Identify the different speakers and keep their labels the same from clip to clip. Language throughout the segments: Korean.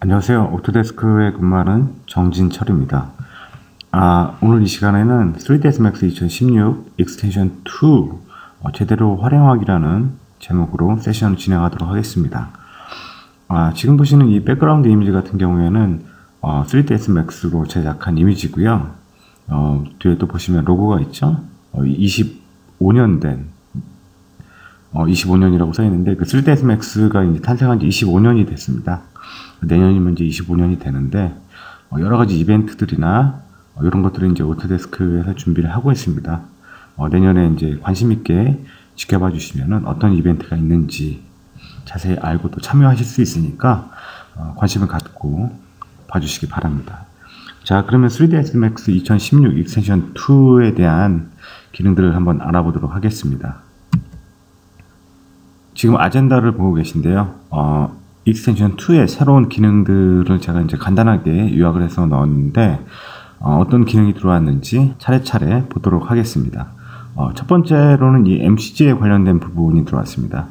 Speaker 1: 안녕하세요. 오토데스크에 근무하는 정진철입니다. 오늘 이 시간에는 3ds Max 2016 익스텐션 2 제대로 활용하기라는 제목으로 세션을 진행하도록 하겠습니다. 지금 보시는 이 백그라운드 이미지 같은 경우에는 3ds Max로 제작한 이미지고요. 뒤에 또 보시면 로고가 있죠. 25년 된 25년이라고 써있는데, 그 3ds Max가 이제 탄생한 지 25년이 됐습니다. 내년이면 이제 25년이 되는데, 여러가지 이벤트들이나, 이런 것들을 이제 오토데스크에서 준비를 하고 있습니다. 내년에 이제 관심있게 지켜봐 주시면은 어떤 이벤트가 있는지 자세히 알고 또 참여하실 수 있으니까, 관심을 갖고 봐주시기 바랍니다. 자, 그러면 3ds Max 2016 익스텐션 2에 대한 기능들을 한번 알아보도록 하겠습니다. 지금 아젠다를 보고 계신데요. 익스텐션 2의 새로운 기능들을 제가 이제 간단하게 요약을 해서 넣었는데, 어떤 기능이 들어왔는지 차례차례 보도록 하겠습니다. 첫 번째로는 이 MCG에 관련된 부분이 들어왔습니다.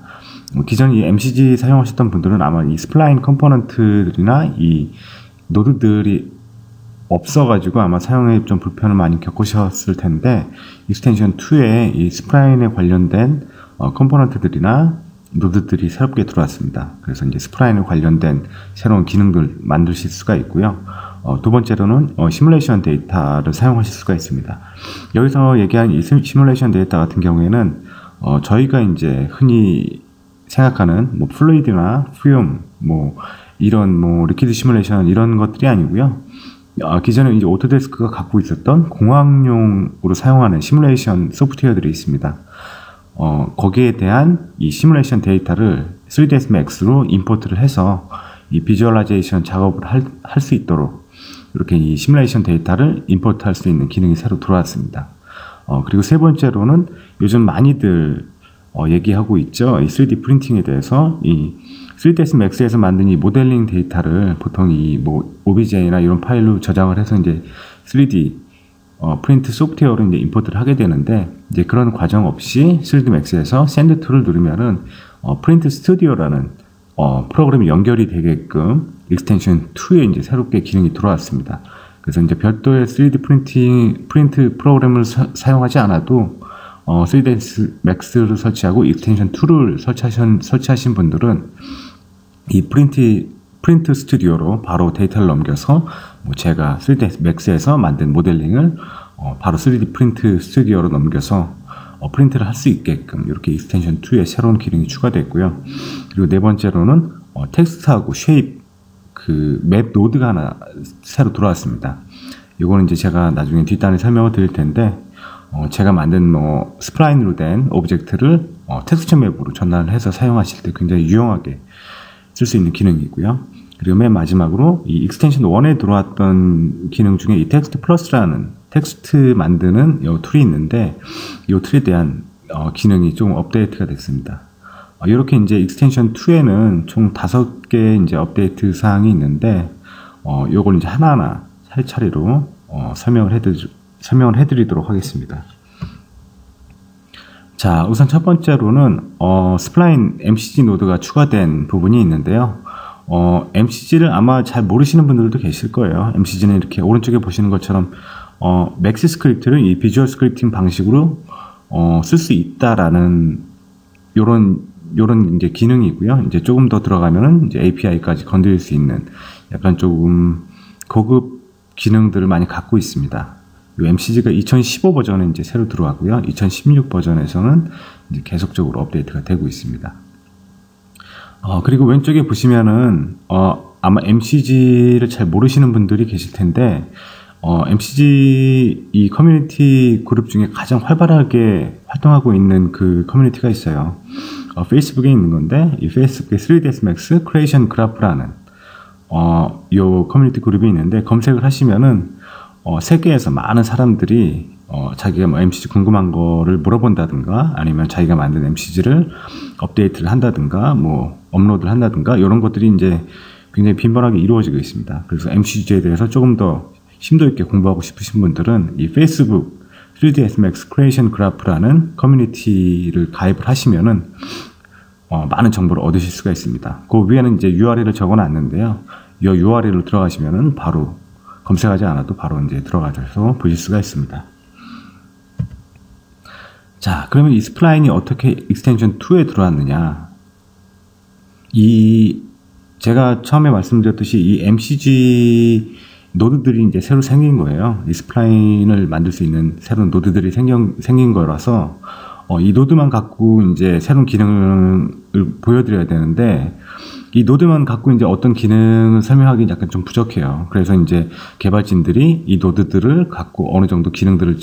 Speaker 1: 기존 이 MCG 사용하셨던 분들은 아마 이 스플라인 컴포넌트들이나 이 노드들이 없어가지고 아마 사용에 좀 불편을 많이 겪으셨을 텐데, 익스텐션 2에 이 스플라인에 관련된 컴포넌트들이나 노드들이 새롭게 들어왔습니다. 그래서 이제 스플라인에 관련된 새로운 기능들 만드실 수가 있고요. 두 번째로는 시뮬레이션 데이터를 사용하실 수가 있습니다. 여기서 얘기한 이 시뮬레이션 데이터 같은 경우에는 저희가 이제 흔히 생각하는 뭐 플루이드나 퓨움, 뭐 이런 뭐 리퀴드 시뮬레이션 이런 것들이 아니고요. 기존에 이제 오토데스크가 갖고 있었던 공학용으로 사용하는 시뮬레이션 소프트웨어들이 있습니다. 거기에 대한 이 시뮬레이션 데이터를 3ds Max로 임포트를 해서 이 비주얼라이제이션 작업을 할 수 있도록 이렇게 이 시뮬레이션 데이터를 임포트 할 수 있는 기능이 새로 들어왔습니다. 그리고 세 번째로는 요즘 많이들 얘기하고 있죠. 이 3D 프린팅에 대해서 이 3ds Max에서 만든 이 모델링 데이터를 보통 이 뭐 OBJ나 이런 파일로 저장을 해서 이제 3D 프린트 소프트웨어로 이제 임포트를 하게 되는데, 이제 그런 과정 없이 3ds Max에서 샌드 툴을 누르면은 프린트 스튜디오라는 프로그램이 연결이 되게끔 익스텐션 2에 이제 새롭게 기능이 들어왔습니다. 그래서 이제 별도의 3D 프린트 프로그램을 사용하지 않아도 3ds Max를 설치하고 익스텐션 2를 설치하신 분들은 이 프린트 스튜디오로 바로 데이터를 넘겨서 뭐 제가 3ds Max에서 만든 모델링을 바로 3D 프린트 스튜디오로 넘겨서 프린트를 할 수 있게끔 이렇게 익스텐션 2에 새로운 기능이 추가됐고요. 그리고 네 번째로는 텍스트하고 쉐입 그 맵 노드가 하나 새로 들어왔습니다. 이거는 이제 제가 나중에 뒷단에 설명을 드릴 텐데, 제가 만든 뭐 스플라인으로 된 오브젝트를 텍스처 맵으로 전환을 해서 사용하실 때 굉장히 유용하게 쓸 수 있는 기능이고요. 그리고 맨 마지막으로 이 익스텐션 1에 들어왔던 기능 중에 이 텍스트 플러스라는 텍스트 만드는 이 툴이 있는데, 이 툴에 대한 기능이 좀 업데이트가 됐습니다. 이렇게 이제 익스텐션 2에는 총 5개 이제 업데이트 사항이 있는데, 요걸 이제 하나하나 차례차례로 설명을 해드리도록 하겠습니다. 자, 우선 첫 번째로는 스플라인 MCG 노드가 추가된 부분이 있는데요. MCG를 아마 잘 모르시는 분들도 계실 거예요. MCG는 이렇게 오른쪽에 보시는 것처럼 맥시 스크립트를 이 비주얼 스크립팅 방식으로 쓸 수 있다라는 요런 이제 기능이고요. 이제 조금 더 들어가면은 이제 API까지 건드릴 수 있는 약간 조금 고급 기능들을 많이 갖고 있습니다. 이 MCG가 2015 버전에 이제 새로 들어왔고요. 2016 버전에서는 이제 계속적으로 업데이트가 되고 있습니다. 그리고 왼쪽에 보시면은 아마 MCG를 잘 모르시는 분들이 계실 텐데, MCG 이 커뮤니티 그룹 중에 가장 활발하게 활동하고 있는 그 커뮤니티가 있어요. 페이스북에 있는 건데, 이 페이스북에 3ds Max 크리에이션 그래프라는 요 커뮤니티 그룹이 있는데, 검색을 하시면은 세계에서 많은 사람들이 자기가 뭐 MCG 궁금한 거를 물어본다든가, 아니면 자기가 만든 MCG를 업데이트를 한다든가, 뭐 업로드를 한다든가, 이런 것들이 이제 굉장히 빈번하게 이루어지고 있습니다. 그래서 MCG에 대해서 조금 더 심도 있게 공부하고 싶으신 분들은 이 페이스북 3ds Max 크리에이션 그래프라는 커뮤니티를 가입을 하시면은 많은 정보를 얻으실 수가 있습니다. 그 위에는 이제 URL을 적어 놨는데요. 이 URL로 들어가시면은 바로 검색하지 않아도 바로 이제 들어가셔서 보실 수가 있습니다. 자, 그러면 이 스플라인이 어떻게 익스텐션 2에 들어왔느냐? 제가 처음에 말씀드렸듯이 이 MCG 노드들이 이제 새로 생긴 거예요. 이 스플라인을 만들 수 있는 새로운 노드들이 생긴 거라서 이 노드만 갖고 이제 새로운 기능을 보여드려야 되는데, 이 노드만 갖고 이제 어떤 기능을 설명하기는 약간 좀 부족해요. 그래서 이제 개발진들이 이 노드들을 갖고 어느 정도 기능들을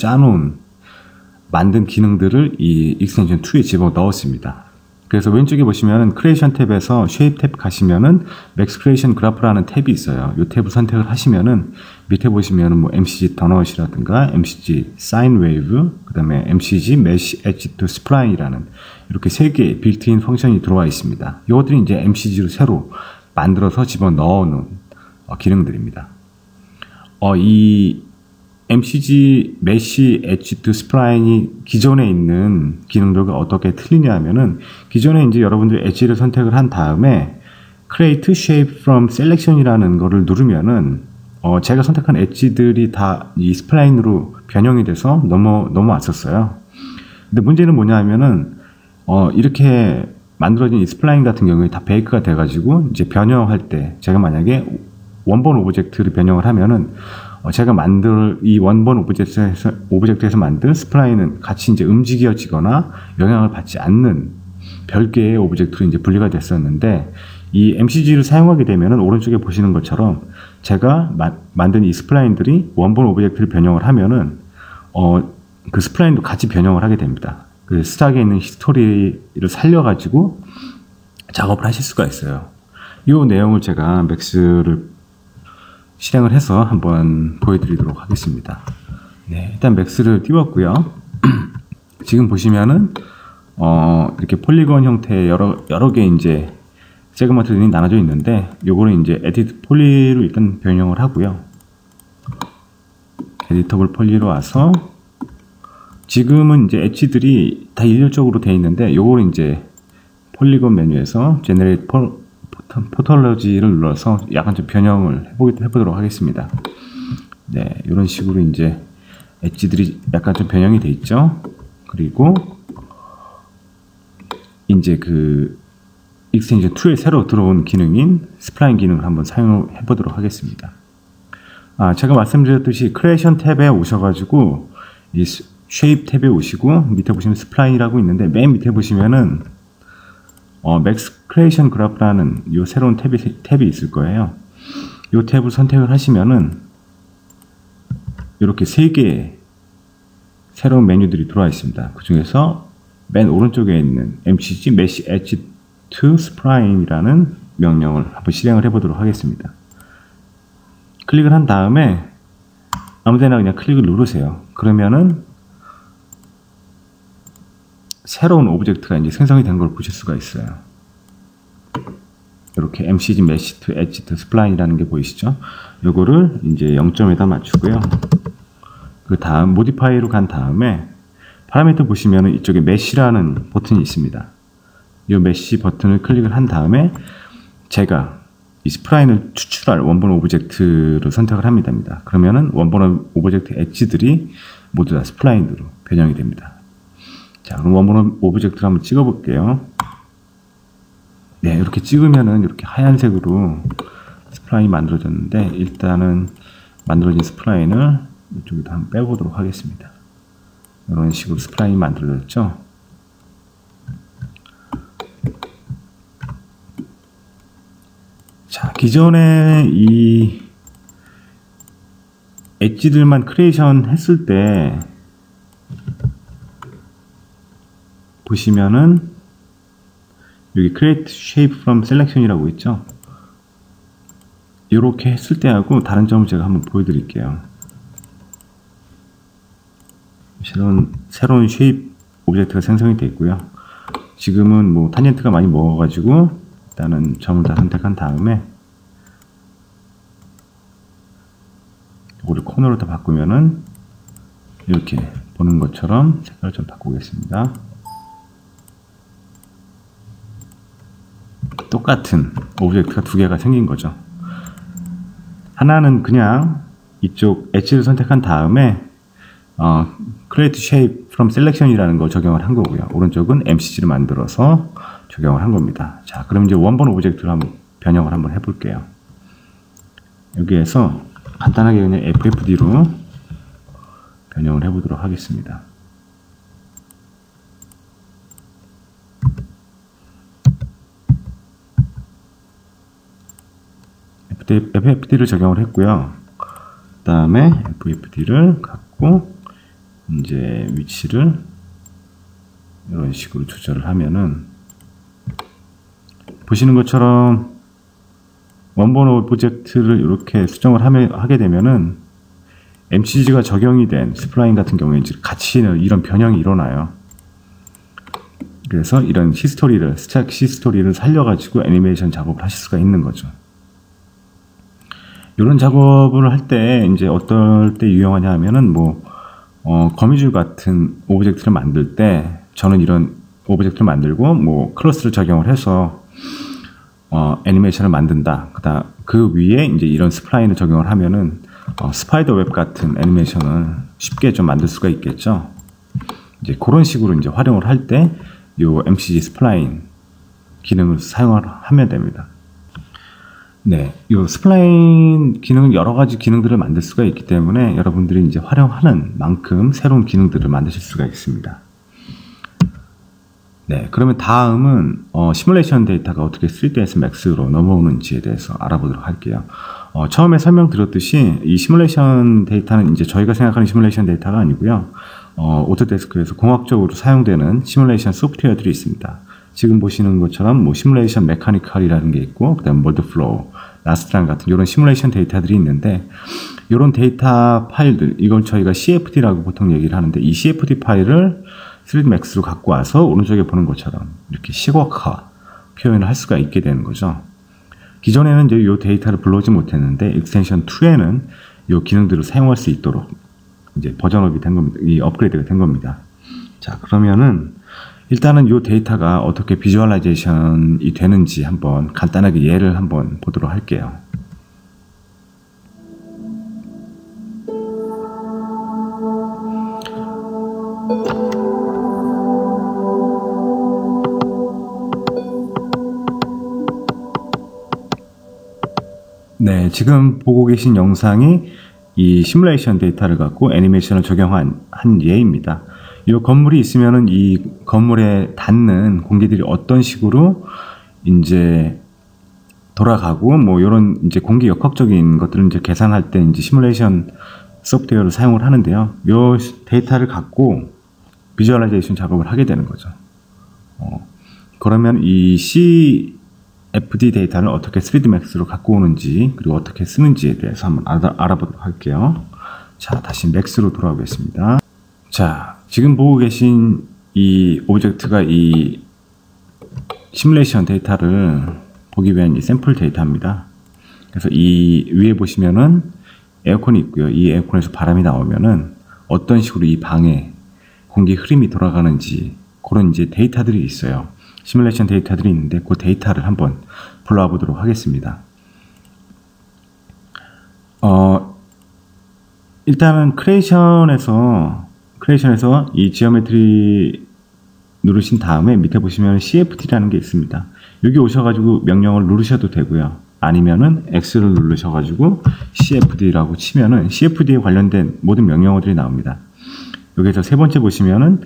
Speaker 1: 만든 기능들을 이 익스텐션 2에 집어 넣었습니다. 그래서 왼쪽에 보시면은 크리에이션 탭에서 쉐입 탭 가시면은 맥스 크리에이션 그래프라는 탭이 있어요. 이 탭을 선택을 하시면은 밑에 보시면은 뭐 MCG 더넛이라든가 MCG 사인 웨이브, 그 다음에 MCG 메쉬 엣지 투 스플라인이라는 이렇게 세 개의 빌트인 펑션이 들어와 있습니다. 이것들이 이제 MCG를 새로 만들어서 집어 넣어놓은 기능들입니다. 이 MCG 메쉬 엣지 투 스플라인이 기존에 있는 기능들과 어떻게 틀리냐 하면은, 기존에 이제 여러분들이 엣지를 선택을 한 다음에 Create Shape from Selection이라는 거를 누르면은 제가 선택한 엣지들이 다 이 스플라인으로 변형이 돼서 넘어왔었어요. 근데 문제는 뭐냐 하면은 이렇게 만들어진 이 스플라인 같은 경우에 다 베이크가 돼가지고 이제 변형할 때 제가 만약에 원본 오브젝트를 변형을 하면은 제가 만들 이 원본 오브젝트에서 만든 스플라인은 같이 이제 움직여지거나 영향을 받지 않는 별개의 오브젝트로 이제 분리가 됐었는데, 이 MCG를 사용하게 되면은 오른쪽에 보시는 것처럼 제가 만든 이 스플라인들이 원본 오브젝트를 변형을 하면은 그 스플라인도 같이 변형을 하게 됩니다. 그 스탁에 있는 히스토리를 살려가지고 작업을 하실 수가 있어요. 이 내용을 제가 맥스를 실행을 해서 한번 보여드리도록 하겠습니다. 네, 일단 맥스를 띄웠고요. 지금 보시면은 이렇게 폴리건 형태의 여러 개 이제 세그먼트들이 나눠져 있는데, 요거를 이제 에디트 폴리로 일단 변형을 하고요. 에디터블 폴리로 와서 지금은 이제 엣지들이 다 일률적으로 되어 있는데, 요거를 이제 폴리건 메뉴에서 제너레이트 포톨로지를 눌러서 약간 좀 변형을 해보도록 하겠습니다. 네, 이런 식으로 이제 엣지들이 약간 좀 변형이 돼 있죠. 그리고 이제 그 익스텐션 2에 새로 들어온 기능인 스플라인 기능을 한번 사용해 보도록 하겠습니다. 제가 말씀드렸듯이 크리에이션 탭에 오셔가지고 이 쉐입 탭에 오시고 밑에 보시면 스플라인이라고 있는데, 맨 밑에 보시면은 맥스 크리에이션 그래프라는 이 새로운 탭이 있을 거예요. 이 탭을 선택을 하시면은 이렇게 세 개의 새로운 메뉴들이 들어와 있습니다. 그 중에서 맨 오른쪽에 있는 MCG 메쉬 엣지 투 스플라인이라는 명령을 한번 실행을 해보도록 하겠습니다. 클릭을 한 다음에 아무데나 그냥 클릭을 누르세요. 그러면은 새로운 오브젝트가 이제 생성이 된 걸 보실 수가 있어요. 이렇게 MCG 메쉬 투 엣지 투 스플라인이라는 게 보이시죠? 요거를 이제 0점에다 맞추고요. 그 다음 모디파이로 간 다음에 파라미터 보시면은 이쪽에 메쉬라는 버튼이 있습니다. 이 메쉬 버튼을 클릭을 한 다음에 제가 이 스플라인을 추출할 원본 오브젝트를 선택을 합니다. 그러면은 원본 오브젝트 엣지들이 모두 다 스플라인으로 변형이 됩니다. 자, 그럼 원본 오브젝트를 한번 찍어 볼게요. 네, 이렇게 찍으면은 이렇게 하얀색으로 스플라인이 만들어졌는데, 일단은 만들어진 스플라인을 이쪽에다 한번 빼보도록 하겠습니다. 이런 식으로 스플라인이 만들어졌죠. 자, 기존에 이 엣지들만 크리에이션 했을 때 보시면은 여기 Create Shape from Selection이라고 있죠. 이렇게 했을 때하고 다른 점을 제가 한번 보여드릴게요. 새로운 쉐입 오브젝트가 생성이 되어 있고요. 지금은 뭐 탄젠트가 많이 먹어가지고 일단은 점을 다 선택한 다음에 이거를 코너로 다 바꾸면은 이렇게 보는 것처럼 색깔을 좀 바꾸겠습니다. 똑같은 오브젝트가 두 개가 생긴 거죠. 하나는 그냥 이쪽 엣지를 선택한 다음에 create shape from selection이라는 걸 적용을 한 거고요. 오른쪽은 MCG를 만들어서 적용을 한 겁니다. 자, 그럼 이제 원본 오브젝트를 한번 변형을 한번 해볼게요. 여기에서 간단하게 그냥 FFD로 변형을 해보도록 하겠습니다. FFD를 적용을 했고요. 그 다음에 FFD를 갖고 이제 위치를 이런 식으로 조절을 하면은 보시는 것처럼 원본 오브젝트를 이렇게 수정을 하게 되면은 MCG가 적용이 된 스플라인 같은 경우에 이제 같이 이런 변형이 일어나요. 그래서 이런 히스토리를, 스택 히스토리를 살려가지고 애니메이션 작업을 하실 수가 있는 거죠. 이런 작업을 할 때 이제 어떨 때 유용하냐 하면은 거미줄 같은 오브젝트를 만들 때 저는 이런 오브젝트를 만들고 클래스를 적용을 해서 애니메이션을 만든다. 그 위에 이제 이런 스플라인을 적용을 하면은 스파이더 웹 같은 애니메이션을 쉽게 좀 만들 수가 있겠죠. 이제 그런 식으로 이제 활용을 할 때 요 MCG 스플라인 기능을 사용을 하면 됩니다. 네, 이 스플라인 기능은 여러 가지 기능들을 만들 수가 있기 때문에 여러분들이 이제 활용하는 만큼 새로운 기능들을 만드실 수가 있습니다. 네, 그러면 다음은 시뮬레이션 데이터가 어떻게 3ds max로 넘어오는지에 대해서 알아보도록 할게요. 처음에 설명드렸듯이 이 시뮬레이션 데이터는 이제 저희가 생각하는 시뮬레이션 데이터가 아니고요. 오토데스크에서 공학적으로 사용되는 시뮬레이션 소프트웨어들이 있습니다. 지금 보시는 것처럼 시뮬레이션 메카니컬이라는 게 있고, 그 다음 몰드 플로우, 라스트랑 같은 이런 시뮬레이션 데이터들이 있는데, 이런 데이터 파일들, 이걸 저희가 CFD라고 보통 얘기를 하는데, 이 CFD 파일을 3D Max로 갖고 와서 오른쪽에 보는 것처럼 이렇게 시각화 표현을 할 수가 있게 되는 거죠. 기존에는 이제 이 데이터를 불러오지 못했는데, 익스텐션 2에는 이 기능들을 사용할 수 있도록 이제 버전업이 된 겁니다. 이 업그레이드가 된 겁니다. 자, 그러면은 일단은 이 데이터가 어떻게 비주얼라이제이션이 되는지 한번 간단하게 예를 한번 보도록 할게요. 네, 지금 보고 계신 영상이 이 시뮬레이션 데이터를 갖고 애니메이션을 적용한 예입니다. 이 건물이 있으면은 이 건물에 닿는 공기들이 어떤 식으로 이제 돌아가고 이런 이제 공기 역학적인 것들을 이제 계산할 때 이제 시뮬레이션 소프트웨어를 사용을 하는데요. 이 데이터를 갖고 비주얼라이제이션 작업을 하게 되는 거죠. 그러면 이 CFD 데이터를 어떻게 3D Max로 갖고 오는지 그리고 어떻게 쓰는지에 대해서 한번 알아보도록 할게요. 자, 다시 Max로 돌아오겠습니다. 자, 지금 보고 계신 이 오브젝트가 이 시뮬레이션 데이터를 보기 위한 이 샘플 데이터입니다. 그래서 이 위에 보시면은 에어컨이 있고요. 이 에어컨에서 바람이 나오면은 어떤 식으로 이 방에 공기 흐름이 돌아가는지 그런 이제 데이터들이 있어요. 시뮬레이션 데이터들이 있는데 그 데이터를 한번 불러와 보도록 하겠습니다. 일단은 크리에이션에서 이 지오메트리 누르신 다음에 밑에 보시면 CFD라는 게 있습니다. 여기 오셔가지고 명령을 누르셔도 되고요. 아니면은 X를 누르셔가지고 CFD라고 치면은 CFD에 관련된 모든 명령어들이 나옵니다. 여기서 세 번째 보시면은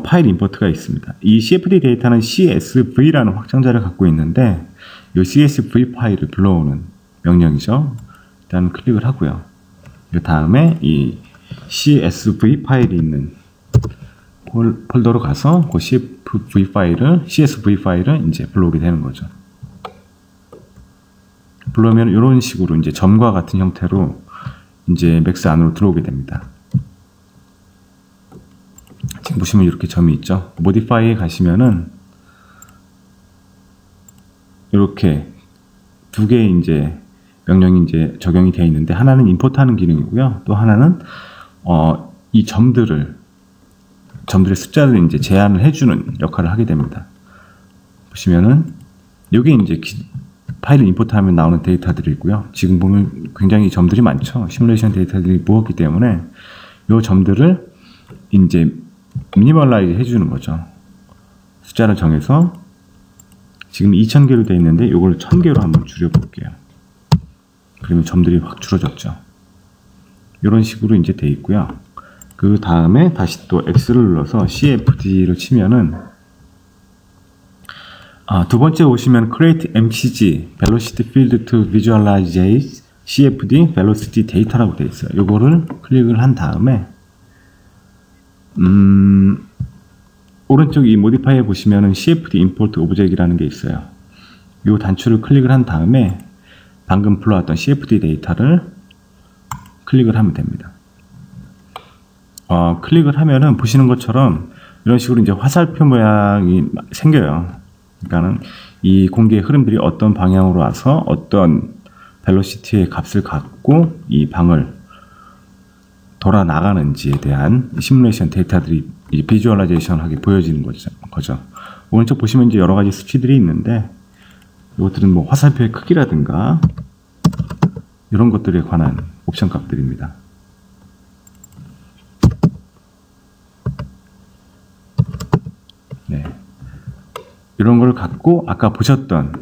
Speaker 1: 파일 임포트가 있습니다. 이 CFD 데이터는 CSV라는 확장자를 갖고 있는데 이 CSV 파일을 불러오는 명령이죠. 일단 클릭을 하고요. 그 다음에 이 CSV 파일이 있는 폴더로 가서 그 CSV 파일을 이제 불러오게 되는 거죠. 불러오면 이런 식으로 이제 점과 같은 형태로 이제 맥스 안으로 들어오게 됩니다. 지금 보시면 이렇게 점이 있죠. 모디파이에 가시면은 이렇게 두 개의 이제 명령이 이제 적용이 되어 있는데 하나는 임포트하는 기능이고요. 또 하나는 이 점들의 숫자를 이제 제한을 해주는 역할을 하게 됩니다. 보시면은 여기 이제 파일을 임포트하면 나오는 데이터들이 있고요. 지금 보면 굉장히 점들이 많죠. 시뮬레이션 데이터들이 모았기 때문에 이 점들을 이제 미니멀라이즈 해주는 거죠. 숫자를 정해서 지금 2000개로 되어 있는데 이걸 1000개로 한번 줄여볼게요. 그러면 점들이 확 줄어졌죠. 이런 식으로 이제 되어 있고요. 그 다음에 다시 또 X를 눌러서 CFD를 치면은 두 번째 오시면 Create MCG Velocity Field to Visualize CFD Velocity Data라고 되어 있어요. 이거를 클릭을 한 다음에 오른쪽 이 모디파이에 보시면은 CFD Import Object이라는 게 있어요. 이 단추를 클릭을 한 다음에 방금 불러왔던 CFD 데이터를 클릭을 하면 됩니다. 클릭을 하면은 보시는 것처럼 이런 식으로 이제 화살표 모양이 생겨요. 그러니까는 이 공기의 흐름들이 어떤 방향으로 와서 어떤 벨로시티의 값을 갖고 이 방을 돌아 나가는지에 대한 시뮬레이션 데이터들이 비주얼라이제이션하게 보여지는 거죠. 오른쪽 보시면 이제 여러 가지 수치들이 있는데 이것들은 뭐 화살표의 크기라든가 이런 것들에 관한 옵션 값들입니다. 네. 이런 걸 갖고 아까 보셨던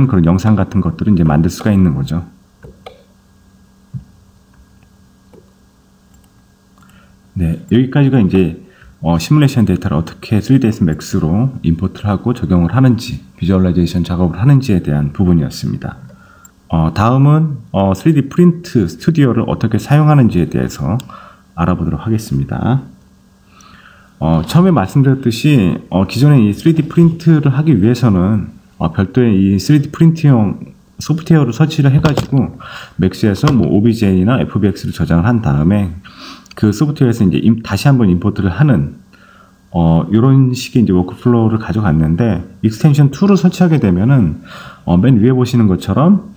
Speaker 1: 그런 영상 같은 것들을 이제 만들 수가 있는 거죠. 네, 여기까지가 이제 시뮬레이션 데이터를 어떻게 3ds max로 임포트를 하고 적용을 하는지, 비주얼라이제이션 작업을 하는지에 대한 부분이었습니다. 다음은 3D 프린트 스튜디오를 어떻게 사용하는지에 대해서 알아보도록 하겠습니다. 처음에 말씀드렸듯이 기존에 이 3D 프린트를 하기 위해서는 별도의 이 3D 프린트용 소프트웨어를 설치를 해가지고 맥스에서 뭐 OBJ나 FBX를 저장을 한 다음에 그 소프트웨어에서 이제 다시 한번 임포트를 하는 이런 식의 이제 워크플로우를 가져갔는데 익스텐션 2를 설치하게 되면은 맨 위에 보시는 것처럼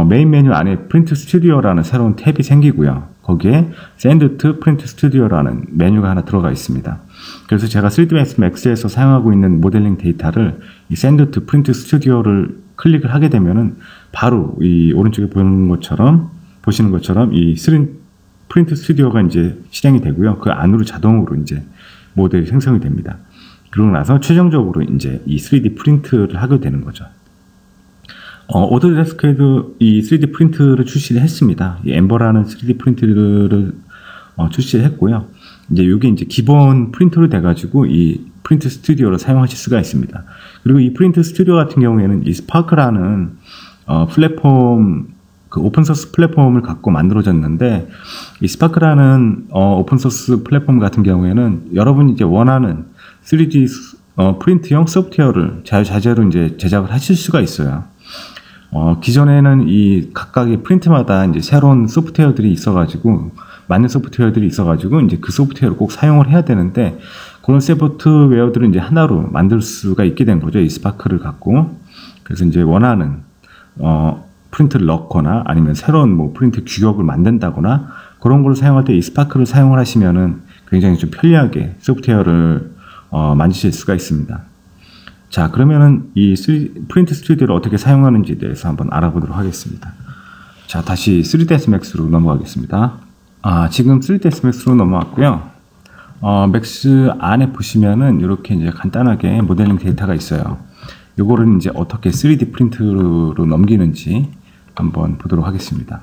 Speaker 1: 메인 메뉴 안에 프린트 스튜디오라는 새로운 탭이 생기고요. 거기에 Send to Print Studio라는 메뉴가 하나 들어가 있습니다. 그래서 제가 3ds max에서 사용하고 있는 모델링 데이터를 이 Send to Print Studio를 클릭을 하게 되면은 바로 이 오른쪽에 보시는 것처럼 이 프린트 스튜디오가 이제 실행이 되고요. 그 안으로 자동으로 이제 모델이 생성이 됩니다. 그러고 나서 최종적으로 이제 이 3D 프린트를 하게 되는 거죠. 오토데스크에도 이 3D 프린트를 출시를 했습니다. 이 엠버라는 3D 프린트를 출시를 했고요. 이제 이게 이제 기본 프린터로 돼가지고 이 프린트 스튜디오를 사용하실 수가 있습니다. 그리고 이 프린트 스튜디오 같은 경우에는 이 스파크라는 플랫폼, 그 오픈소스 플랫폼을 갖고 만들어졌는데, 이 스파크라는 오픈소스 플랫폼 같은 경우에는 여러분이 이제 원하는 3D 프린트용 소프트웨어를 자유자재로 이제 제작을 하실 수가 있어요. 기존에는 이 각각의 프린트마다 이제 새로운 소프트웨어들이 있어가지고, 맞는 소프트웨어들이 있어가지고, 이제 그 소프트웨어를 꼭 사용을 해야 되는데, 그런 소프트웨어들을 이제 하나로 만들 수가 있게 된 거죠. 이 스파크를 갖고. 그래서 이제 원하는, 프린트를 넣거나 아니면 새로운 뭐 프린트 규격을 만든다거나 그런 걸 사용할 때 이 스파크를 사용을 하시면은 굉장히 좀 편리하게 소프트웨어를 만드실 수가 있습니다. 자, 그러면은 이 프린트 스튜디오를 어떻게 사용하는지에 대해서 한번 알아보도록 하겠습니다. 자, 다시 3ds max로 넘어가겠습니다. 지금 3ds max로 넘어왔고요. 맥스 안에 보시면은 이렇게 이제 간단하게 모델링 데이터가 있어요. 요거를 이제 어떻게 3D 프린트로 넘기는지 한번 보도록 하겠습니다.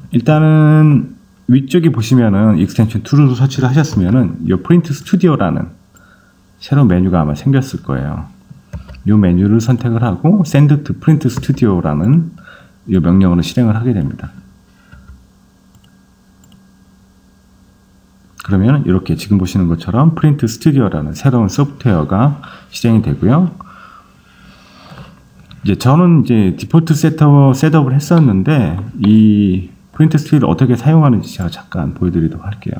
Speaker 1: 일단은 위쪽에 보시면은 익스텐션 2를 설치를 하셨으면은 이 프린트 스튜디오라는 새로운 메뉴가 아마 생겼을 거예요. 이 메뉴를 선택을 하고 Send to Print Studio라는 이 명령어를 실행을 하게 됩니다. 그러면 이렇게 지금 보시는 것처럼 프린트 스튜디오라는 새로운 소프트웨어가 실행이 되고요. 이제 저는 이제 디폴트 셋업을 했었는데 이 프린트 스튜디오를 어떻게 사용하는지 제가 잠깐 보여드리도록 할게요.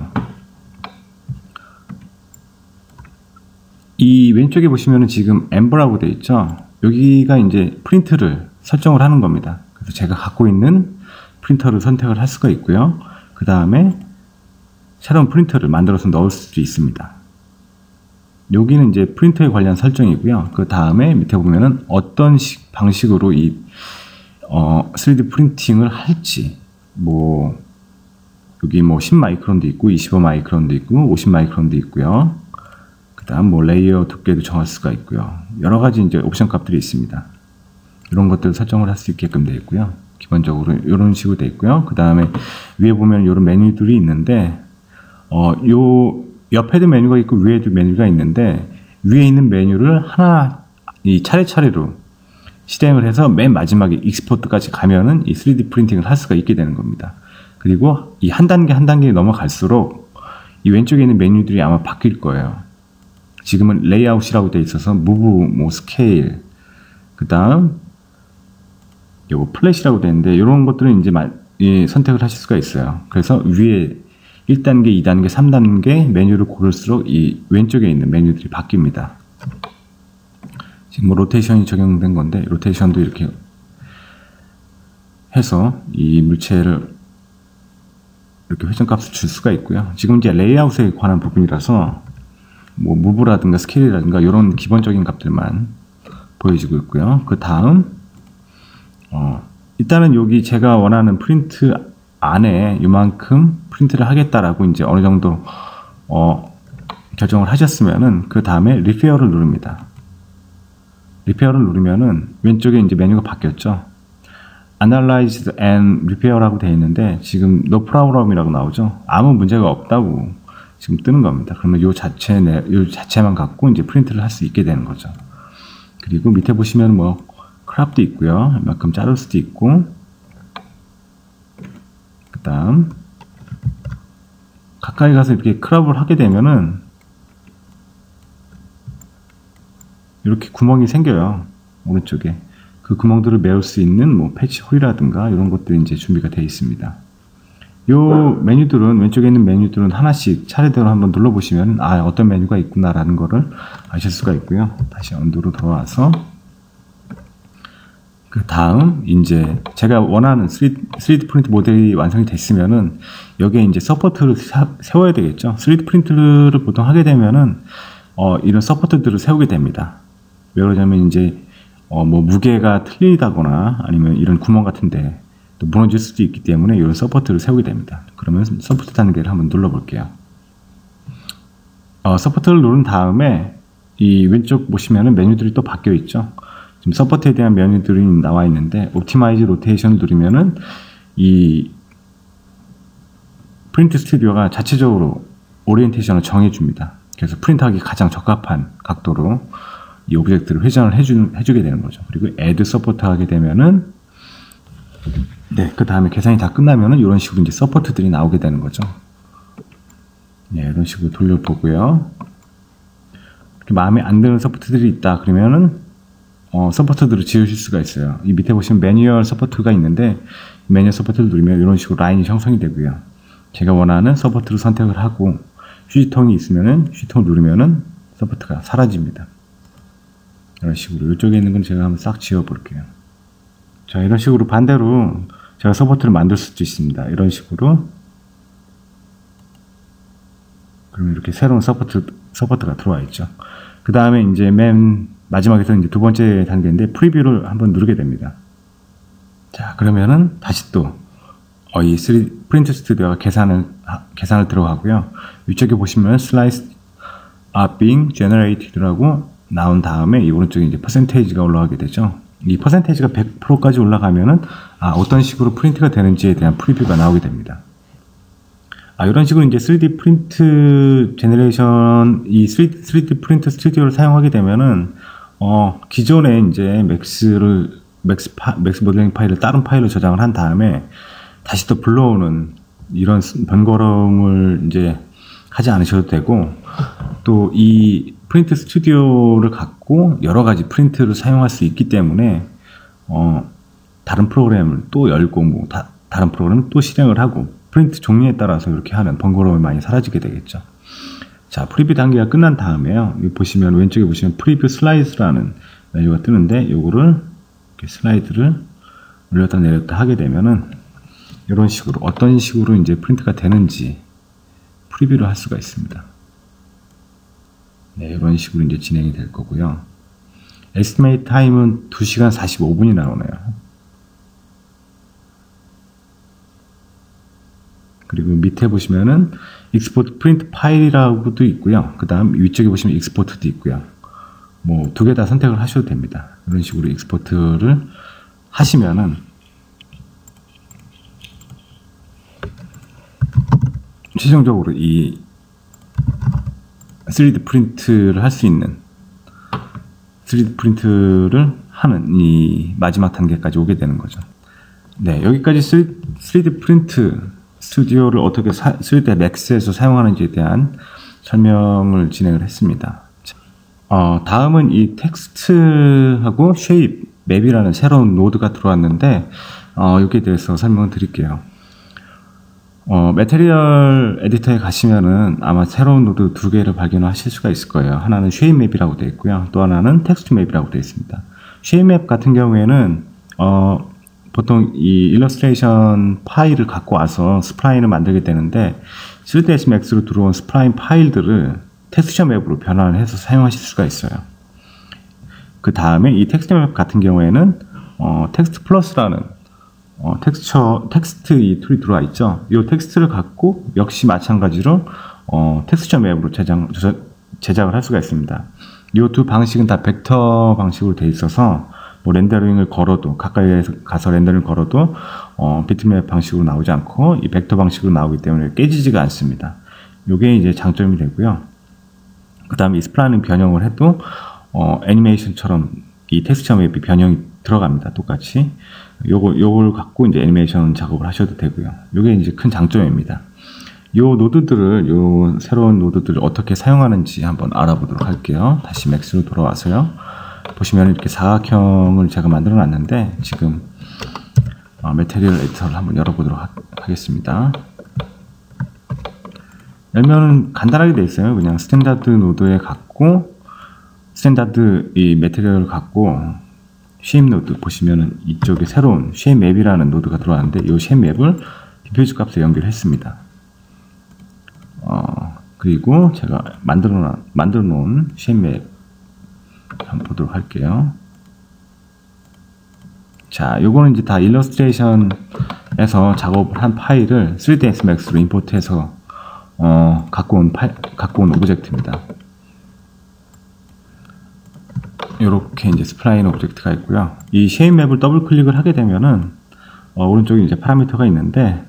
Speaker 1: 이 왼쪽에 보시면은 지금 엠버라고 되어 있죠. 여기가 이제 프린트를 설정을 하는 겁니다. 그래서 제가 갖고 있는 프린터를 선택을 할 수가 있고요. 그 다음에 새로운 프린터를 만들어서 넣을 수도 있습니다. 여기는 이제 프린터에 관련 설정이고요. 그 다음에 밑에 보면은 어떤 방식으로 이 3D 프린팅을 할지, 뭐 여기 뭐 10 마이크론도 있고 25 마이크론도 있고 50 마이크론도 있고요. 그 다음 뭐 레이어 두께도 정할 수가 있고요. 여러 가지 이제 옵션 값들이 있습니다. 이런 것들을 설정을 할 수 있게끔 되어 있고요. 기본적으로 이런 식으로 되어 있고요. 그 다음에 위에 보면 이런 메뉴들이 있는데, 요 옆에도 메뉴가 있고 위에도 메뉴가 있는데, 위에 있는 메뉴를 하나 이 차례차례로 실행을 해서 맨 마지막에 익스포트까지 가면은 이 3D 프린팅을 할 수가 있게 되는 겁니다. 그리고 이 한 단계 한 단계 넘어갈수록 이 왼쪽에 있는 메뉴들이 아마 바뀔 거예요. 지금은 레이아웃이라고 되어 있어서 무브, 뭐 스케일, 그 다음 요거 플랫이라고 되어 있는데 이런 것들은 이제 선택을 하실 수가 있어요. 그래서 위에 1단계, 2단계, 3단계 메뉴를 고를수록 이 왼쪽에 있는 메뉴들이 바뀝니다. 지금 뭐 로테이션이 적용된 건데 로테이션도 이렇게 해서 이 물체를 이렇게 회전값을 줄 수가 있고요. 지금 이제 레이아웃에 관한 부분이라서 뭐 무브라든가 스케일이라든가 이런 기본적인 값들만 보여지고 있고요. 그 다음 일단은 여기 제가 원하는 프린트 안에 이만큼 프린트를 하겠다라고 이제 어느 정도 결정을 하셨으면은 그 다음에 리페어를 누릅니다. 리페어를 누르면은 왼쪽에 이제 메뉴가 바뀌었죠. Analyzed and Repair라고 되어 있는데 지금 No Problem이라고 나오죠. 아무 문제가 없다고 지금 뜨는 겁니다. 그러면 요 자체만 갖고 이제 프린트를 할 수 있게 되는 거죠. 그리고 밑에 보시면 뭐 크랍도 있고요. 이만큼 자를 수도 있고, 그 다음 가까이 가서 이렇게 크랍을 하게 되면은 이렇게 구멍이 생겨요. 오른쪽에 그 구멍들을 메울 수 있는 뭐 패치 홀이라든가 이런 것들이 이제 준비가 되어 있습니다. 요 메뉴들은 왼쪽에 있는 메뉴들은 하나씩 차례대로 한번 눌러보시면 어떤 메뉴가 있구나라는 거를 아실 수가 있고요. 다시 언더로 돌아와서 그 다음 이제 제가 원하는 3D 프린트 모델이 완성이 됐으면은 여기에 이제 서포트를 세워야 되겠죠. 3D 프린트를 보통 하게 되면은 이런 서포트들을 세우게 됩니다. 왜 그러냐면 이제 뭐 무게가 틀리다거나 아니면 이런 구멍 같은데 또 무너질 수도 있기 때문에 이런 서포트를 세우게 됩니다. 그러면 서포트 단계를 한번 눌러볼게요. 서포트를 누른 다음에 이 왼쪽 보시면은 메뉴들이 또 바뀌어 있죠. 지금 서포트에 대한 메뉴들이 나와 있는데 옵티마이즈 로테이션을 누르면은 이 프린트 스튜디오가 자체적으로 오리엔테이션을 정해줍니다. 그래서 프린트하기 가장 적합한 각도로 이 오브젝트를 회전을 해주게 되는 거죠. 그리고 add 서포트 하게 되면은 그 다음에 계산이 다 끝나면은 이런 식으로 이제 서포트들이 나오게 되는 거죠. 이런 식으로 돌려보고요. 이렇게 마음에 안 드는 서포트들이 있다 그러면은 서포트들을 지우실 수가 있어요. 이 밑에 보시면 매뉴얼 서포트가 있는데 매뉴얼 서포트를 누르면 이런 식으로 라인이 형성이 되고요. 제가 원하는 서포트를 선택을 하고 휴지통이 있으면은 휴지통을 누르면은 서포트가 사라집니다. 이런 식으로 이쪽에 있는 건 제가 한번 싹 지워 볼게요. 자, 이런 식으로 반대로 제가 서포트를 만들 수도 있습니다. 이런 식으로. 그러면 이렇게 새로운 서포트가 들어와 있죠. 그 다음에 이제 맨 마지막에서 이제 두 번째 단계인데 프리뷰를 한번 누르게 됩니다. 자, 그러면은 다시 또 이 3D 프린트 스튜디오가 계산을 들어가고요. 위쪽에 보시면 slices are being generated라고 나온 다음에 이 오른쪽에 이제 퍼센테이지가 올라가게 되죠. 이 퍼센테이지가 100%까지 올라가면은 어떤 식으로 프린트가 되는지에 대한 프리뷰가 나오게 됩니다. 이런 식으로 이제 3D 프린트 제너레이션, 이 3D 프린트 스튜디오를 사용하게 되면은 기존에 이제 맥스 모델링 파일을 다른 파일로 저장을 한 다음에 다시 또 불러오는 이런 번거로움을 이제 하지 않으셔도 되고, 또 이 프린트 스튜디오를 갖고 여러 가지 프린트를 사용할 수 있기 때문에 다른 프로그램을 또 열고 다른 프로그램을 또 실행을 하고 프린트 종류에 따라서 이렇게 하는 번거로움이 많이 사라지게 되겠죠. 자, 프리뷰 단계가 끝난 다음에요. 여기 보시면 왼쪽에 보시면 프리뷰 슬라이드라는 메뉴가 뜨는데 요거를 이렇게 슬라이드를 올렸다 내렸다 하게 되면은 이런 식으로 어떤 식으로 이제 프린트가 되는지 프리뷰를 할 수가 있습니다. 네, 이런 식으로 이제 진행이 될 거고요. 에스티메이트 타임은 2시간 45분이 나오네요. 그리고 밑에 보시면은 익스포트 프린트 파일이라고도 있고요. 그 다음 위쪽에 보시면 익스포트도 있고요. 뭐 두 개 다 선택을 하셔도 됩니다. 이런 식으로 익스포트를 하시면은 최종적으로 이 3D 프린트를 할 수 있는 3D 프린트를 하는 이 마지막 단계까지 오게 되는 거죠. 네, 여기까지 3D 프린트 스튜디오를 어떻게 3D 맥스에서 사용하는지에 대한 설명을 진행을 했습니다. 다음은 이 텍스트하고 쉐입 맵이라는 새로운 노드가 들어왔는데 여기에 대해서 설명을 드릴게요. 매테리얼 에디터에 가시면은 아마 새로운 노드 두 개를 발견하실 수가 있을 거예요. 하나는 쉐입 맵이라고 되어 있고요. 또 하나는 텍스트 맵이라고 되어 있습니다. 쉐입 맵 같은 경우에는 보통 이 일러스트레이션 파일을 갖고 와서 스플라인을 만들게 되는데 3ds max로 들어온 스플라인 파일들을 텍스처 맵으로 변환을 해서 사용하실 수가 있어요. 그 다음에 이 텍스트 맵 같은 경우에는 텍스트 플러스라는 텍스트 이 툴이 들어와 있죠. 이 텍스트를 갖고 역시 마찬가지로 텍스처 맵으로 제작을 할 수가 있습니다. 이 두 방식은 다 벡터 방식으로 되어 있어서 뭐 렌더링을 걸어도 가까이 가서 렌더링을 걸어도 비트맵 방식으로 나오지 않고 이 벡터 방식으로 나오기 때문에 깨지지가 않습니다. 이게 이제 장점이 되고요. 그 다음에 이 스플라인 변형을 해도 애니메이션처럼 이 텍스처 맵이 변형이 들어갑니다. 똑같이. 요걸 갖고 이제 애니메이션 작업을 하셔도 되고요. 요게 이제 큰 장점입니다. 요 새로운 노드들을 어떻게 사용하는지 한번 알아보도록 할게요. 다시 맥스로 돌아와서요. 보시면 이렇게 사각형을 제가 만들어 놨는데 지금 매테리얼 에디터를 한번 열어보도록 하겠습니다. 열면은 간단하게 되어 있어요. 그냥 스탠다드 노드에 갖고 스탠다드 이 매테리얼을 갖고 쉐입 노드 보시면은 이쪽에 새로운 쉐입 맵이라는 노드가 들어왔는데 이 쉐입 맵을 디퓨즈 값에 연결했습니다. 그리고 제가 만들어 놓은 쉐입 맵 한번 보도록 할게요. 자, 요거는 이제 다 일러스트레이션에서 작업을 한 파일을 3ds max로 임포트해서 갖고 온 오브젝트입니다. 이렇게 이제 스플라인 오브젝트가 있고요. 이 쉐입 맵을 더블 클릭을 하게 되면은 오른쪽에 이제 파라미터가 있는데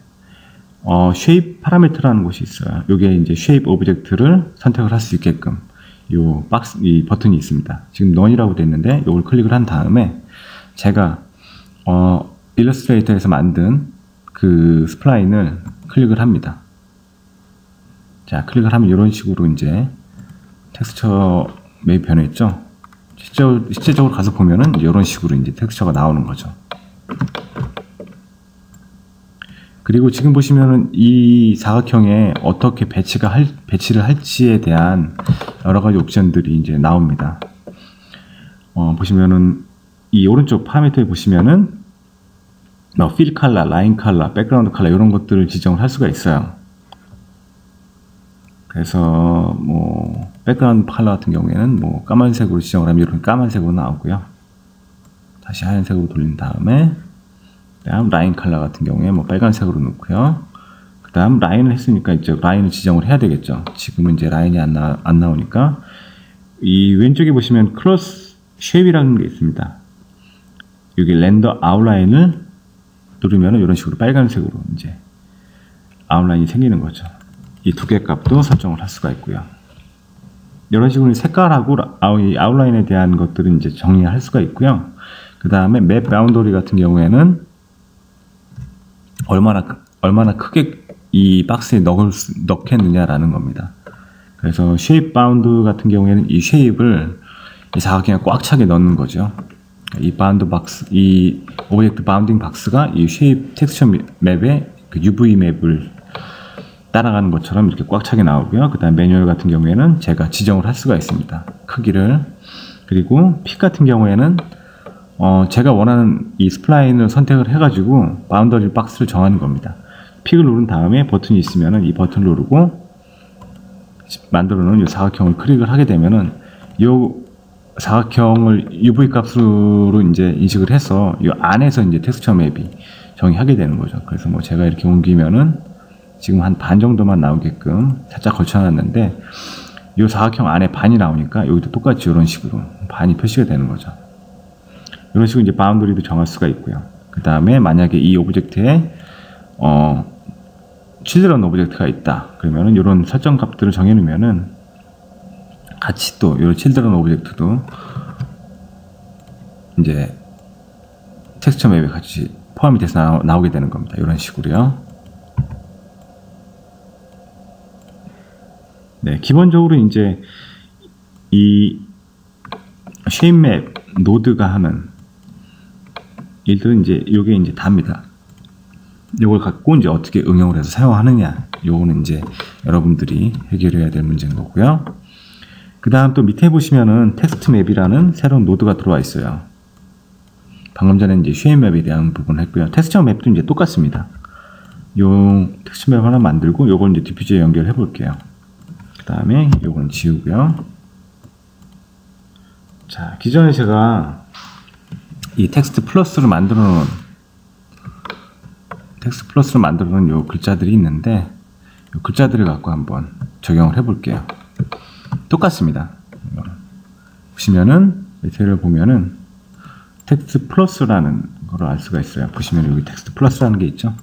Speaker 1: 쉐입 파라미터라는 곳이 있어요. 여기에 이제 쉐입 오브젝트를 선택을 할 수 있게끔 이 버튼이 있습니다. 지금 none이라고 되어 있는데 이걸 클릭을 한 다음에 제가 일러스트레이터에서 만든 그 스플라인을 클릭을 합니다. 자, 클릭을 하면 이런 식으로 이제 텍스처 맵이 변했죠. 실제적으로 가서 보면은 이런 식으로 이제 텍스처가 나오는 거죠. 그리고 지금 보시면은 이 사각형에 어떻게 배치를 할지에 대한 여러 가지 옵션들이 이제 나옵니다. 보시면은 이 오른쪽 파라미터에 보시면은 필 컬러, 라인 컬러, 백그라운드 컬러 이런 것들을 지정을 할 수가 있어요. 그래서 뭐 백그라운드 컬러 같은 경우에는 뭐 까만색으로 지정을 하면 이렇게 까만색으로 나오고요. 다시 하얀색으로 돌린 다음에 그다음 라인 컬러 같은 경우에 뭐 빨간색으로 놓고요. 그다음 라인을 했으니까 이제 라인을 지정을 해야 되겠죠. 지금은 이제 라인이 안 나오니까 이 왼쪽에 보시면 크로스 쉐입이라는 게 있습니다. 여기 렌더 아웃라인을 누르면 이런 식으로 빨간색으로 이제 아웃라인이 생기는 거죠. 이 두 개 값도 설정을 할 수가 있고요. 이런 식으로 색깔하고 이 아웃라인에 대한 것들은 이제 정리할 수가 있고요. 그 다음에 맵 바운더리 같은 경우에는 얼마나 크게 이 박스에 넣겠느냐라는 겁니다. 그래서 쉐입 바운드 같은 경우에는 이 쉐입을 이 사각형에 꽉 차게 넣는 거죠. 이 바운드 박스, 이 오브젝트 바운딩 박스가 이 쉐입 텍스처 맵의 그 UV 맵을 따라가는 것처럼 이렇게 꽉 차게 나오고요. 그 다음 매뉴얼 같은 경우에는 제가 지정을 할 수가 있습니다. 크기를. 그리고 픽 같은 경우에는 제가 원하는 이 스플라인을 선택을 해가지고 바운더리 박스를 정하는 겁니다. 픽을 누른 다음에 버튼이 있으면 이 버튼을 누르고 만들어 놓은 이 사각형을 클릭을 하게 되면은 이 사각형을 UV 값으로 이제 인식을 해서 이 안에서 이제 텍스처 맵이 정의하게 되는 거죠. 그래서 뭐 제가 이렇게 옮기면은 지금 한 반 정도만 나오게끔 살짝 걸쳐놨는데 이 사각형 안에 반이 나오니까 여기도 똑같이 이런 식으로 반이 표시가 되는 거죠. 이런 식으로 이제 바운더리도 정할 수가 있고요. 그 다음에 만약에 이 오브젝트에 children 오브젝트가 있다. 그러면은 이런 설정 값들을 정해놓으면은 같이 또 이 children 오브젝트도 이제 텍스처 맵에 같이 포함이 돼서 나오게 되는 겁니다. 이런 식으로요. 네, 기본적으로 이제 이 쉐입 맵 노드가 하는 일들은 이제 요게 이제 답니다. 요걸 갖고 이제 어떻게 응용을 해서 사용하느냐, 요거는 이제 여러분들이 해결해야 될 문제인 거고요. 그 다음 또 밑에 보시면은 텍스트 맵이라는 새로운 노드가 들어와 있어요. 방금 전에 이제 쉐입 맵에 대한 부분을 했고요. 텍스처 맵도 이제 똑같습니다. 요 텍스처 맵 하나 만들고 요걸 이제 디퓨저에 연결해 볼게요. 그 다음에 요건 지우고요. 자, 기존에 제가 이 텍스트 플러스를 만들어 놓은 요 글자들이 있는데 요 글자들을 갖고 한번 적용을 해 볼게요. 똑같습니다. 보시면은 메테리얼 보면은 텍스트 플러스라는 걸 알 수가 있어요. 보시면 여기 텍스트 플러스라는 게 있죠.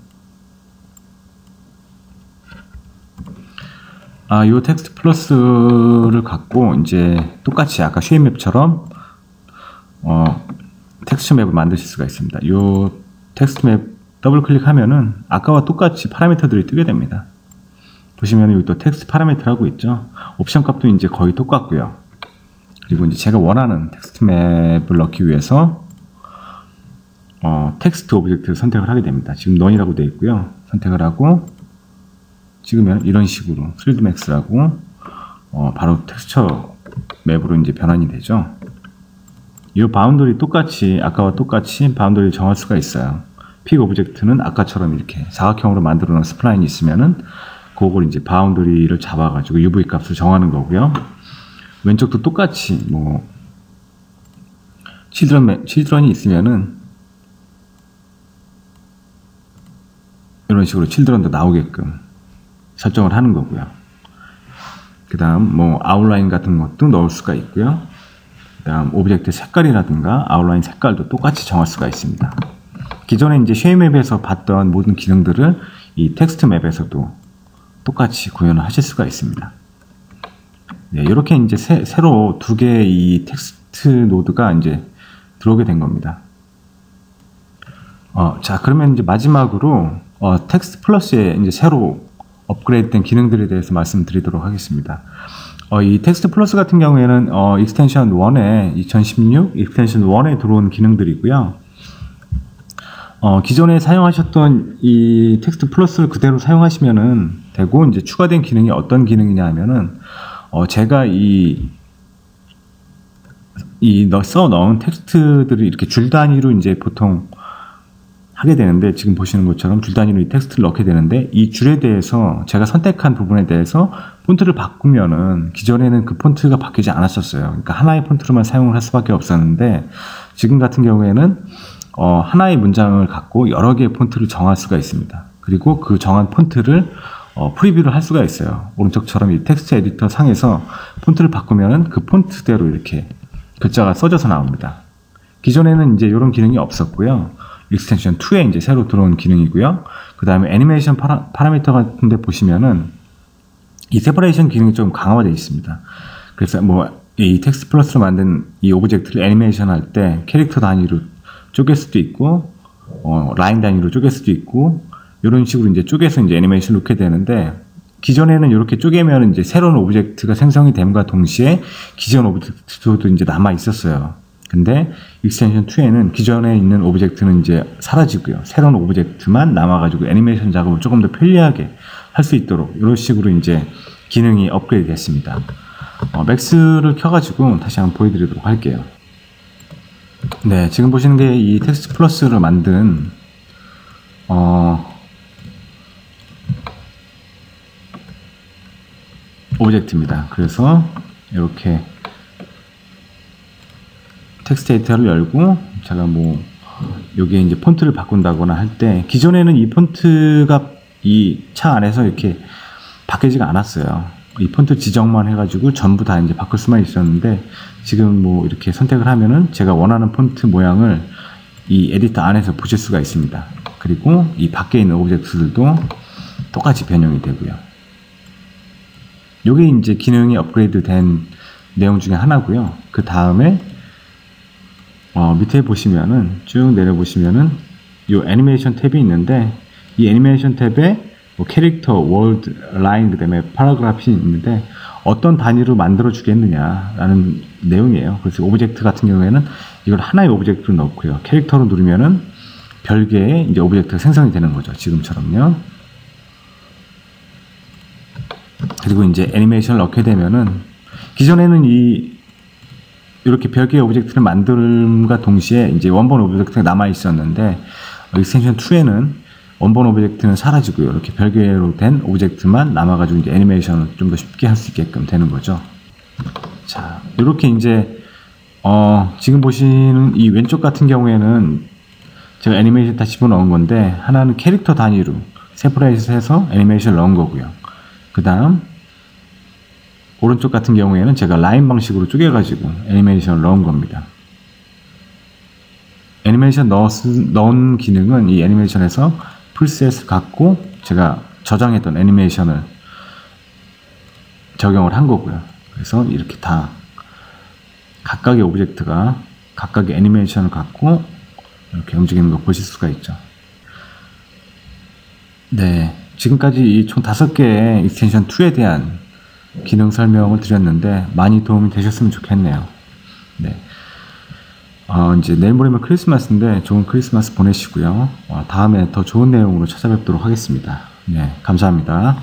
Speaker 1: 이 텍스트 플러스를 갖고 이제 똑같이 아까 쉐입 맵처럼 텍스처 맵을 만드실 수가 있습니다. 이 텍스트 맵 더블 클릭하면은 아까와 똑같이 파라미터들이 뜨게 됩니다. 보시면 여기 또 텍스트 파라미터라고 있죠. 옵션 값도 이제 거의 똑같고요. 그리고 이제 제가 원하는 텍스트 맵을 넣기 위해서 텍스트 오브젝트를 선택을 하게 됩니다. 지금 넌이라고 되어 있고요. 선택을 하고 찍으면 이런 식으로 3Dmax라고 바로 텍스처 맵으로 이제 변환이 되죠. 이 바운더리 똑같이 아까와 똑같이 바운더리를 정할 수가 있어요. 픽 오브젝트는 아까처럼 이렇게 사각형으로 만들어 놓은 스플라인이 있으면은 그걸 이제 바운더리를 잡아가지고 UV 값을 정하는 거고요. 왼쪽도 똑같이 뭐 children이 있으면은 이런 식으로 children도 나오게끔 설정을 하는 거고요. 그 다음 뭐 아웃라인 같은 것도 넣을 수가 있고요. 그 다음 오브젝트 색깔이라든가 아웃라인 색깔도 똑같이 정할 수가 있습니다. 기존에 이제 쉐입 맵에서 봤던 모든 기능들을 이 텍스트 맵에서도 똑같이 구현을 하실 수가 있습니다. 네, 이렇게 이제 새로 두 개의 이 텍스트 노드가 이제 들어오게 된 겁니다. 자, 그러면 이제 마지막으로 텍스트 플러스에 이제 새로 업그레이드된 기능들에 대해서 말씀드리도록 하겠습니다. 이 텍스트 플러스 같은 경우에는 익스텐션 1에 2016 익스텐션 1에 들어온 기능들이고요. 기존에 사용하셨던 이 텍스트 플러스를 그대로 사용하시면은 되고, 이제 추가된 기능이 어떤 기능이냐 하면은 제가 써 넣은 텍스트들을 이렇게 줄 단위로 이제 보통 하게 되는데, 지금 보시는 것처럼 줄 단위로 이 텍스트를 넣게 되는데, 이 줄에 대해서 제가 선택한 부분에 대해서 폰트를 바꾸면은 기존에는 그 폰트가 바뀌지 않았었어요. 그러니까 하나의 폰트로만 사용을 할 수밖에 없었는데, 지금 같은 경우에는 하나의 문장을 갖고 여러 개의 폰트를 정할 수가 있습니다. 그리고 그 정한 폰트를 프리뷰를 할 수가 있어요. 오른쪽처럼 이 텍스트 에디터 상에서 폰트를 바꾸면은 그 폰트대로 이렇게 글자가 써져서 나옵니다. 기존에는 이제 이런 기능이 없었고요. 익스텐션 2에 이제 새로 들어온 기능이고요. 그 다음에 애니메이션 파라미터 같은 데 보시면은 이 세퍼레이션 기능이 좀 강화되어 있습니다. 그래서 뭐 이 텍스트 플러스로 만든 이 오브젝트를 애니메이션 할 때 캐릭터 단위로 쪼갤 수도 있고, 라인 단위로 쪼갤 수도 있고, 이런 식으로 이제 쪼개서 이제 애니메이션을 넣게 되는데, 기존에는 이렇게 쪼개면 이제 새로운 오브젝트가 생성이 됨과 동시에 기존 오브젝트도 이제 남아 있었어요. 근데 익스텐션 2에는 기존에 있는 오브젝트는 이제 사라지고요. 새로운 오브젝트만 남아가지고 애니메이션 작업을 조금 더 편리하게 할 수 있도록 이런 식으로 이제 기능이 업그레이드 됐습니다. 맥스를 켜가지고 다시 한번 보여드리도록 할게요. 네, 지금 보시는 게 이 텍스트 플러스를 만든 오브젝트입니다. 그래서 이렇게 텍스트 에디터를 열고 제가 뭐 여기에 이제 폰트를 바꾼다거나 할 때 기존에는 이 폰트가 이 차 안에서 이렇게 바뀌지가 않았어요. 이 폰트 지정만 해가지고 전부 다 이제 바꿀 수만 있었는데 지금 뭐 이렇게 선택을 하면은 제가 원하는 폰트 모양을 이 에디터 안에서 보실 수가 있습니다. 그리고 이 밖에 있는 오브젝트들도 똑같이 변형이 되고요. 요게 이제 기능이 업그레이드 된 내용 중에 하나고요. 그 다음에 밑에 보시면은 쭉 내려 보시면은 요 애니메이션 탭이 있는데 이 애니메이션 탭에 뭐 캐릭터, 월드, 라인, 그 다음에 파라그래프이 있는데 어떤 단위로 만들어 주겠느냐라는 내용이에요. 그래서 오브젝트 같은 경우에는 이걸 하나의 오브젝트로 넣고요. 캐릭터로 누르면은 별개의 이제 오브젝트가 생성이 되는 거죠. 지금처럼요. 그리고 이제 애니메이션을 넣게 되면은 기존에는 이렇게 별개의 오브젝트를 만듦과 동시에 이제 원본 오브젝트가 남아 있었는데 익스텐션 2에는 원본 오브젝트는 사라지고요. 이렇게 별개로 된 오브젝트만 남아가지고 이제 애니메이션을 좀 더 쉽게 할 수 있게끔 되는 거죠. 자, 이렇게 이제 지금 보시는 이 왼쪽 같은 경우에는 제가 애니메이션 다 집어넣은 건데 하나는 캐릭터 단위로 세퍼레이트 해서 애니메이션을 넣은 거고요. 그 다음 오른쪽 같은 경우에는 제가 라인 방식으로 쪼개가지고 애니메이션을 넣은 겁니다. 애니메이션 넣은 기능은 이 애니메이션에서 풀셋을 갖고 제가 저장했던 애니메이션을 적용을 한 거고요. 그래서 이렇게 다 각각의 오브젝트가 각각의 애니메이션을 갖고 이렇게 움직이는 거 보실 수가 있죠. 네, 지금까지 이 총 5개의 익스텐션 2에 대한 기능 설명을 드렸는데 많이 도움이 되셨으면 좋겠네요. 네. 이제 내일 모레면 크리스마스인데 좋은 크리스마스 보내시고요. 다음에 더 좋은 내용으로 찾아뵙도록 하겠습니다. 네, 감사합니다.